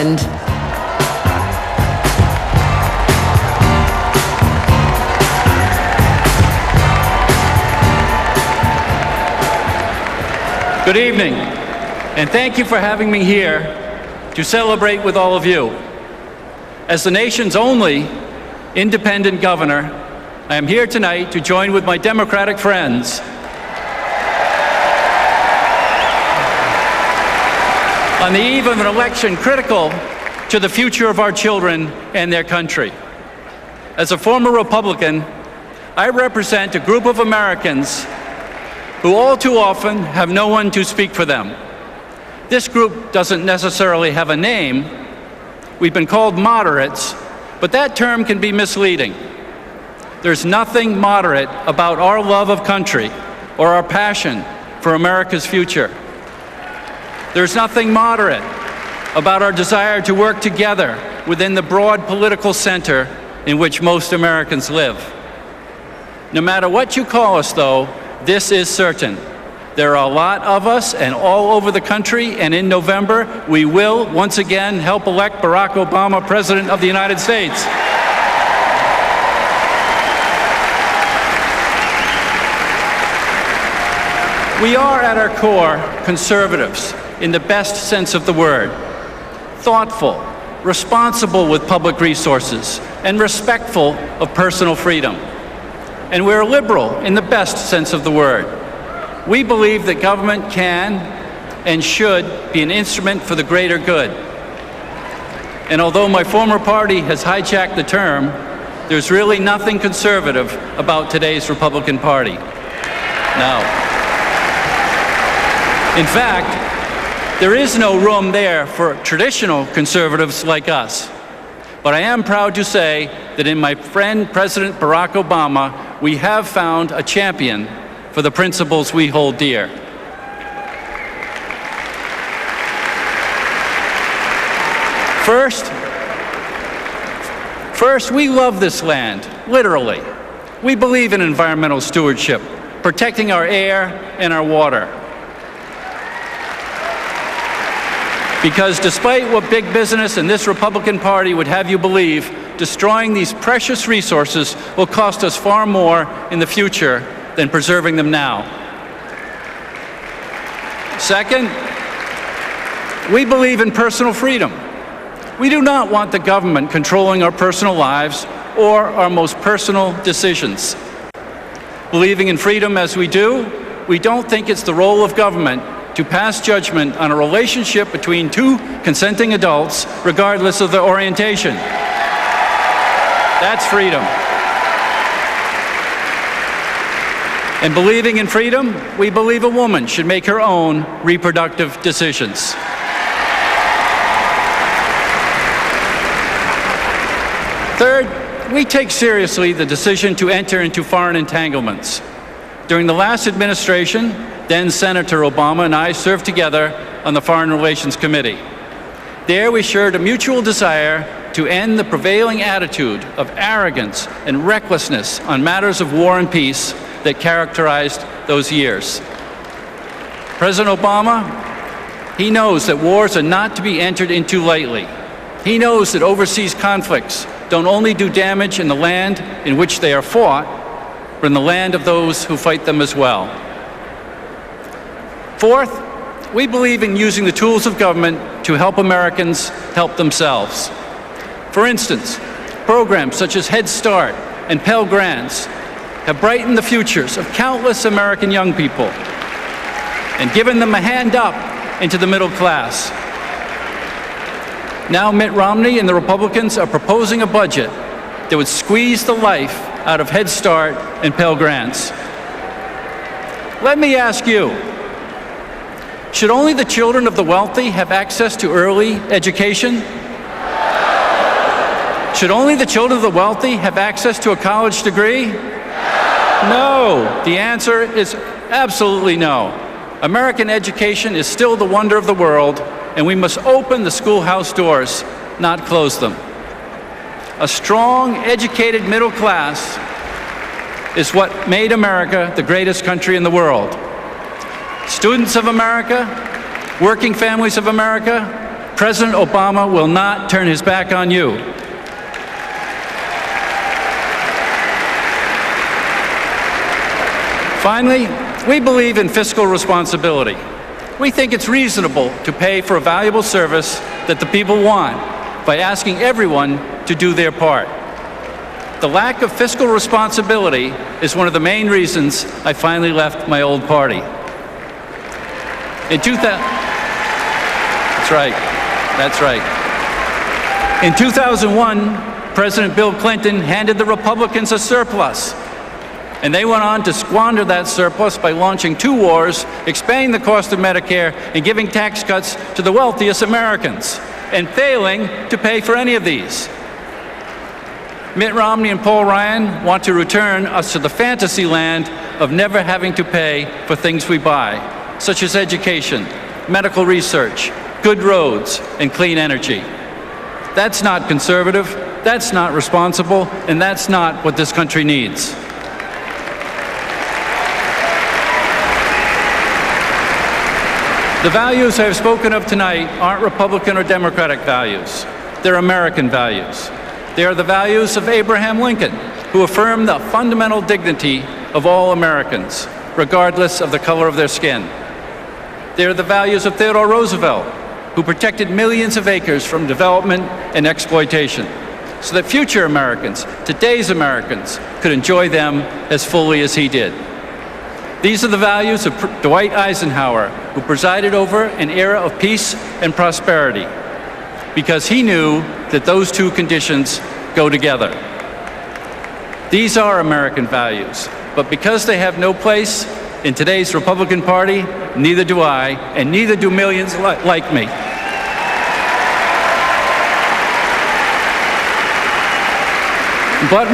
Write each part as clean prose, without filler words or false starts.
President. Good evening, and thank you for having me here to celebrate with all of you. As the nation's only independent governor, I am here tonight to join with my Democratic friends on the eve of an election critical to the future of our children and their country. As a former Republican, I represent a group of Americans who all too often have no one to speak for them. This group doesn't necessarily have a name. We've been called moderates, but that term can be misleading. There's nothing moderate about our love of country or our passion for America's future. There's nothing moderate about our desire to work together within the broad political center in which most Americans live. No matter what you call us, though, this is certain. There are a lot of us and all over the country, and in November, we will once again help elect Barack Obama President of the United States. We are at our core conservatives in the best sense of the word. Thoughtful, responsible with public resources, and respectful of personal freedom. And we're liberal in the best sense of the word. We believe that government can and should be an instrument for the greater good. And although my former party has hijacked the term, there's really nothing conservative about today's Republican Party. No. In fact, there is no room there for traditional conservatives like us. But I am proud to say that in my friend President Barack Obama, we have found a champion for the principles we hold dear. First, we love this land, literally. We believe in environmental stewardship, protecting our air and our water. Because despite what big business and this Republican Party would have you believe, destroying these precious resources will cost us far more in the future than preserving them now. Second, we believe in personal freedom. We do not want the government controlling our personal lives or our most personal decisions. Believing in freedom as we do, we don't think it's the role of government to pass judgment on a relationship between two consenting adults, regardless of their orientation. That's freedom. And believing in freedom, we believe a woman should make her own reproductive decisions. Third, we take seriously the decision to enter into foreign entanglements. During the last administration, then Senator Obama and I served together on the Foreign Relations Committee. There we shared a mutual desire to end the prevailing attitude of arrogance and recklessness on matters of war and peace that characterized those years. President Obama, he knows that wars are not to be entered into lightly. He knows that overseas conflicts don't only do damage in the land in which they are fought, but in the land of those who fight them as well. Fourth, we believe in using the tools of government to help Americans help themselves. For instance, programs such as Head Start and Pell Grants have brightened the futures of countless American young people and given them a hand up into the middle class. Now Mitt Romney and the Republicans are proposing a budget that would squeeze the life out of Head Start and Pell Grants. Let me ask you, should only the children of the wealthy have access to early education? Should only the children of the wealthy have access to a college degree? No. The answer is absolutely no. American education is still the wonder of the world, and we must open the schoolhouse doors, not close them. A strong, educated middle class is what made America the greatest country in the world. Students of America, working families of America, President Obama will not turn his back on you. Finally, we believe in fiscal responsibility. We think it's reasonable to pay for a valuable service that the people want by asking everyone to do their part. The lack of fiscal responsibility is one of the main reasons I finally left my old party. That's right. In 2001, President Bill Clinton handed the Republicans a surplus, and they went on to squander that surplus by launching 2 wars, expanding the cost of Medicare, and giving tax cuts to the wealthiest Americans, and failing to pay for any of these. Mitt Romney and Paul Ryan want to return us to the fantasy land of never having to pay for things we buy, such as education, medical research, good roads, and clean energy. That's not conservative, that's not responsible, and that's not what this country needs. The values I have spoken of tonight aren't Republican or Democratic values. They're American values. They are the values of Abraham Lincoln, who affirmed the fundamental dignity of all Americans, regardless of the color of their skin. They are the values of Theodore Roosevelt, who protected millions of acres from development and exploitation, so that future Americans, today's Americans, could enjoy them as fully as he did. These are the values of Dwight Eisenhower, who presided over an era of peace and prosperity, because he knew that those two conditions go together. These are American values, but because they have no place in today's Republican Party, neither do I, and neither do millions like me. But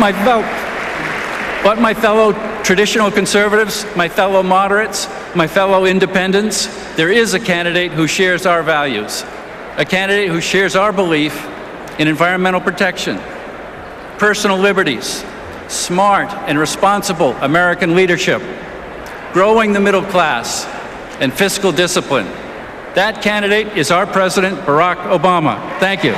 my fellow traditional conservatives, my fellow moderates, my fellow independents, there is a candidate who shares our values, a candidate who shares our belief in environmental protection, personal liberties, smart and responsible American leadership, growing the middle class, and fiscal discipline. That candidate is our President, Barack Obama. Thank you.